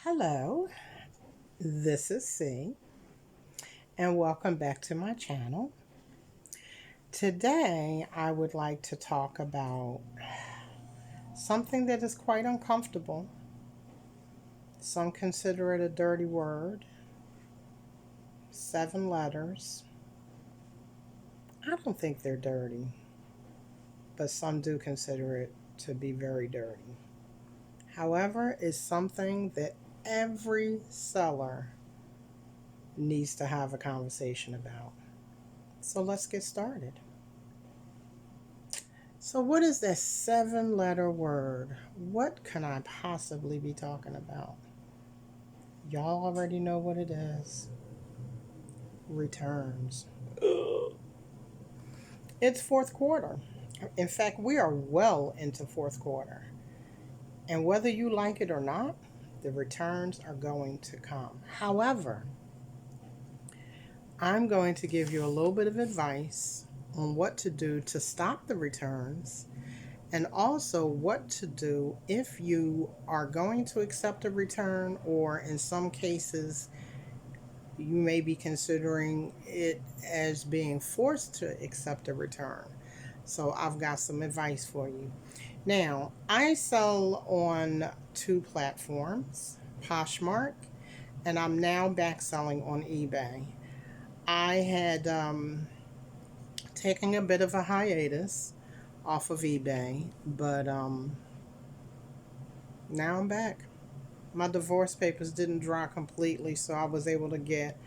Hello, this is C, and welcome back to my channel. Today, I would like to talk about something that is quite uncomfortable. Some consider it a dirty word, 7 letters. I don't think they're dirty, but some do consider it to be very dirty. However, it's something that every seller needs to have a conversation about. So let's get started. So, what is that 7 letter word? What can I possibly be talking about? Y'all already know what it is: returns. It's fourth quarter. In fact, we are well into fourth quarter. And whether you like it or not, the returns are going to come. However, I'm going to give you a little bit of advice on what to do to stop the returns and also what to do if you are going to accept a return, or in some cases, you may be considering it as being forced to accept a return. So, I've got some advice for you. Now, I sell on 2 platforms, Poshmark, and I'm now back selling on eBay. I had taken a bit of a hiatus off of eBay, but now I'm back. My divorce papers didn't dry completely, so I was able to get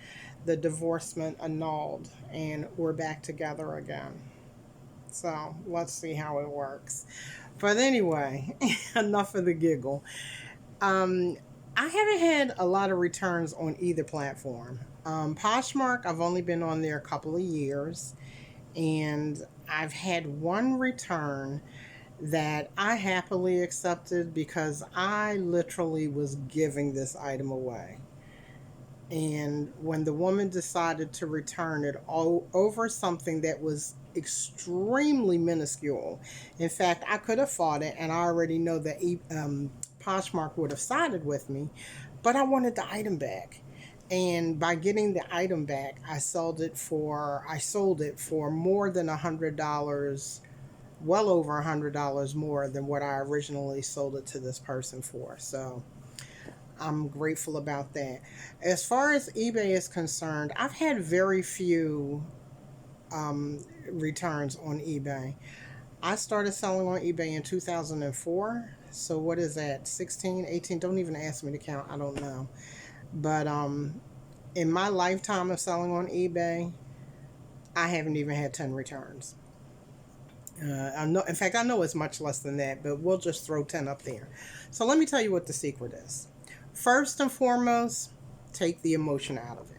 the divorcement annulled, and we're back together again. So let's see how it works. But anyway, enough of the giggle. Um, I haven't had a lot of returns on either platform. Poshmark, I've only been on there a couple of years, and I've had one return that I happily accepted because I literally was giving this item away. And when the woman decided to return it all over something that was extremely minuscule, in fact, I could have fought it, and I already know that Poshmark would have sided with me, but I wanted the item back. And by getting the item back, I sold it for more than $100, well over $100 more than what I originally sold it to this person for. So I'm grateful about that. As far as eBay is concerned, I've had very few um, returns on eBay. I started selling on eBay in 2004. So what is that? 16, 18? Don't even ask me to count. I don't know. But in my lifetime of selling on eBay, I haven't even had 10 returns. I know, in fact, I know it's much less than that, but we'll just throw 10 up there. So let me tell you what the secret is. First and foremost, take the emotion out of it.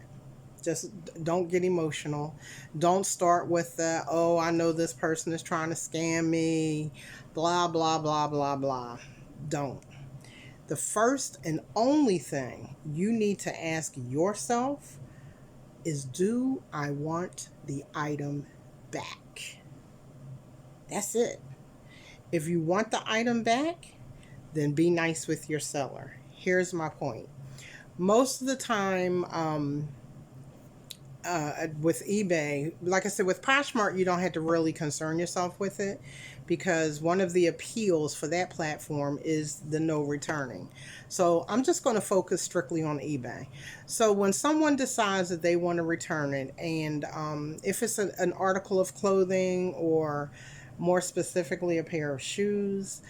Just don't get emotional. Don't start with the, oh, I know this person is trying to scam me, blah, blah, blah, blah, blah. Don't. The first and only thing you need to ask yourself is, do I want the item back? That's it. If you want the item back, then be nice with your seller. Here's my point. Most of the time, with eBay, like I said, with Poshmark, you don't have to really concern yourself with it because one of the appeals for that platform is the no returning. So I'm just going to focus strictly on eBay. So when someone decides that they want to return it, and if it's an article of clothing or more specifically a pair of shoes,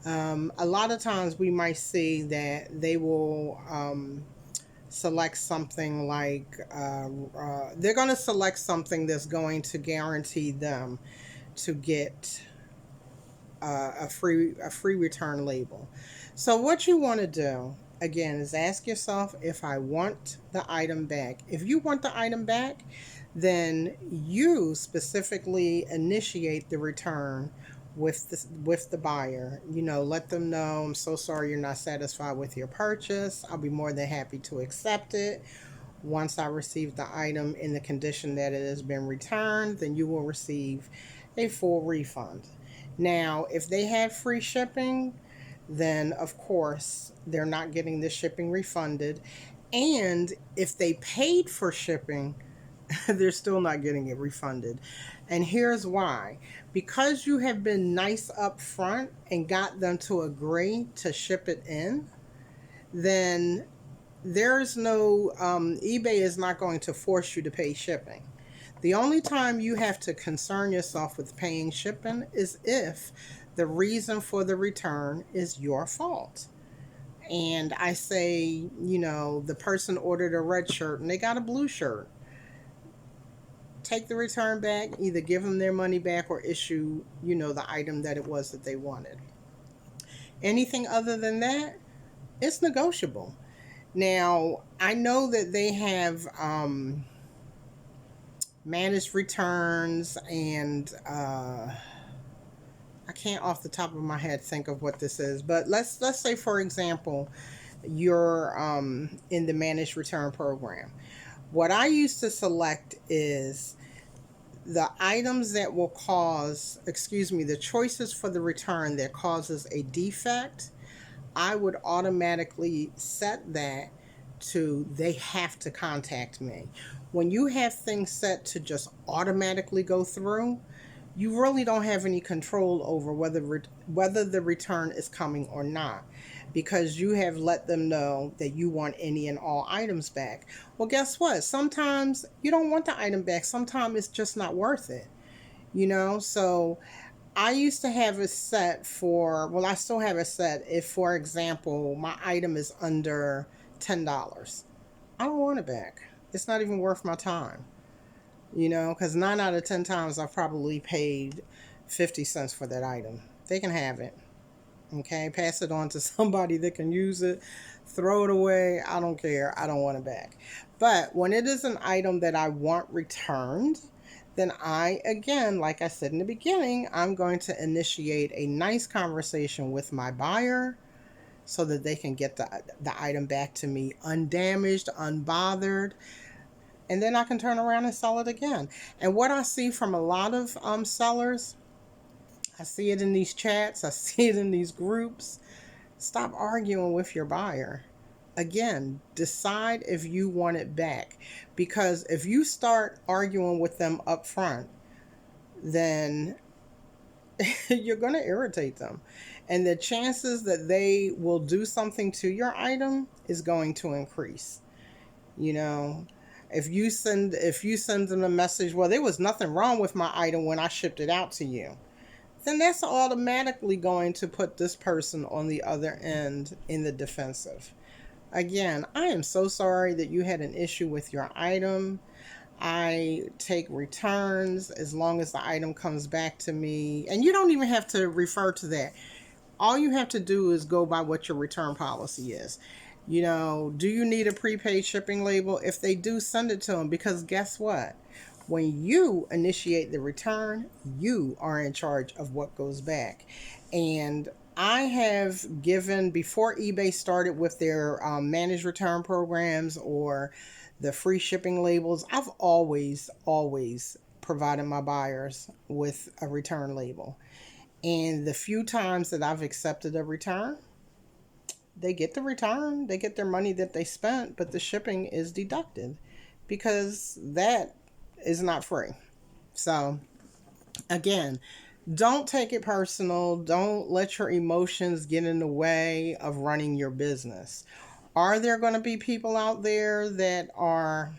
a lot of times we might see that they will select something like they're going to select something that's going to guarantee them to get a free return label. So what you want to do again is ask yourself, if I want the item back. If you want the item back, then you specifically initiate the return with the buyer. Let them know, I'm so sorry you're not satisfied with your purchase. I'll be more than happy to accept it. Once I receive the item in the condition that it has been returned, then you will receive a full refund. Now, if they have free shipping, then of course they're not getting the shipping refunded. And if they paid for shipping, they're still not getting it refunded. And here's why: because you have been nice up front and got them to agree to ship it in, then there's no, eBay is not going to force you to pay shipping. The only time you have to concern yourself with paying shipping is if the reason for the return is your fault. And I say, the person ordered a red shirt and they got a blue shirt. Take the return back, either give them their money back or issue, the item that it was that they wanted. Anything other than that, it's negotiable. Now, I know that they have managed returns, and I can't off the top of my head think of what this is, but let's say, for example, you're in the managed return program. What I used to select is the items that will cause, the choices for the return that causes a defect. I would automatically set that to they have to contact me. When you have things set to just automatically go through, you really don't have any control over whether the return is coming or not, because you have let them know that you want any and all items back. Well, guess what? Sometimes you don't want the item back. Sometimes it's just not worth it. So I used to have it set for, well, I still have it set if, for example, my item is under $10. I don't want it back. It's not even worth my time. Because 9 out of 10 times I've probably paid 50 cents for that item. They can have it. Okay, pass it on to somebody that can use it, throw it away. I don't care. I don't want it back. But when it is an item that I want returned, then I, again, like I said in the beginning, I'm going to initiate a nice conversation with my buyer so that they can get the item back to me undamaged, unbothered, and then I can turn around and sell it again. And what I see from a lot of sellers, I see it in these chats, I see it in these groups. Stop arguing with your buyer. Again, decide if you want it back. Because if you start arguing with them up front, then you're going to irritate them. And the chances that they will do something to your item is going to increase. If you send them a message, well, there was nothing wrong with my item when I shipped it out to you, then that's automatically going to put this person on the other end in the defensive. Again, I am so sorry that you had an issue with your item. I take returns as long as the item comes back to me. And you don't even have to refer to that. All you have to do is go by what your return policy is. Do you need a prepaid shipping label? If they do, send it to them, because guess what? When you initiate the return, you are in charge of what goes back. And I have given, before eBay started with their managed return programs or the free shipping labels, I've always provided my buyers with a return label. And the few times that I've accepted a return, they get the return, they get their money that they spent, but the shipping is deducted because that is not free. So again, don't take it personal. Don't let your emotions get in the way of running your business. Are there going to be people out there that are,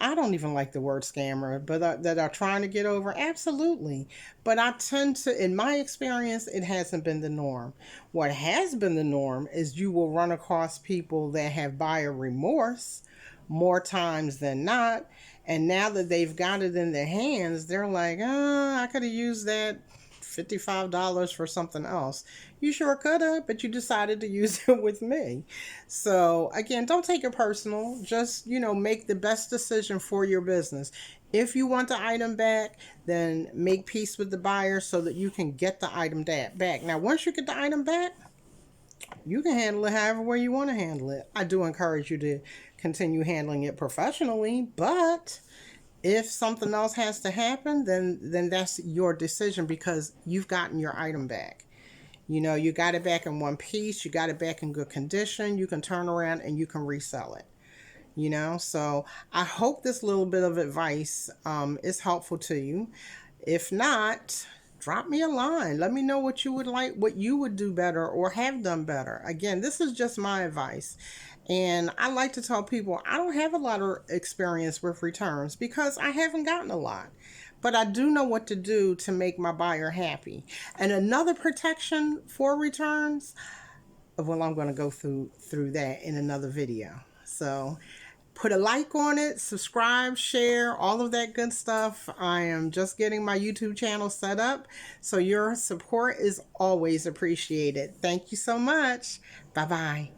I don't even like the word scammer, but that are trying to get over? Absolutely. But I tend to, in my experience, it hasn't been the norm. What has been the norm is you will run across people that have buyer remorse more times than not. And now that they've got it in their hands, they're like, I could have used that $55 for something else. You sure could have, but you decided to use it with me. So again, don't take it personal. Just, make the best decision for your business. If you want the item back, then make peace with the buyer so that you can get the item back. Now, once you get the item back, you can handle it however way you want to handle it. I do encourage you to continue handling it professionally, but if something else has to happen, then that's your decision because you've gotten your item back. You know, you got it back in one piece, you got it back in good condition, you can turn around and you can resell it. You know, so I hope this little bit of advice is helpful to you. If not, drop me a line. Let me know what you would like, what you would do better or have done better. Again, this is just my advice. And I like to tell people I don't have a lot of experience with returns because I haven't gotten a lot. But I do know what to do to make my buyer happy. And another protection for returns, well, I'm going to go through that in another video. So put a like on it, subscribe, share, all of that good stuff. I am just getting my YouTube channel set up, so your support is always appreciated. Thank you so much. Bye-bye.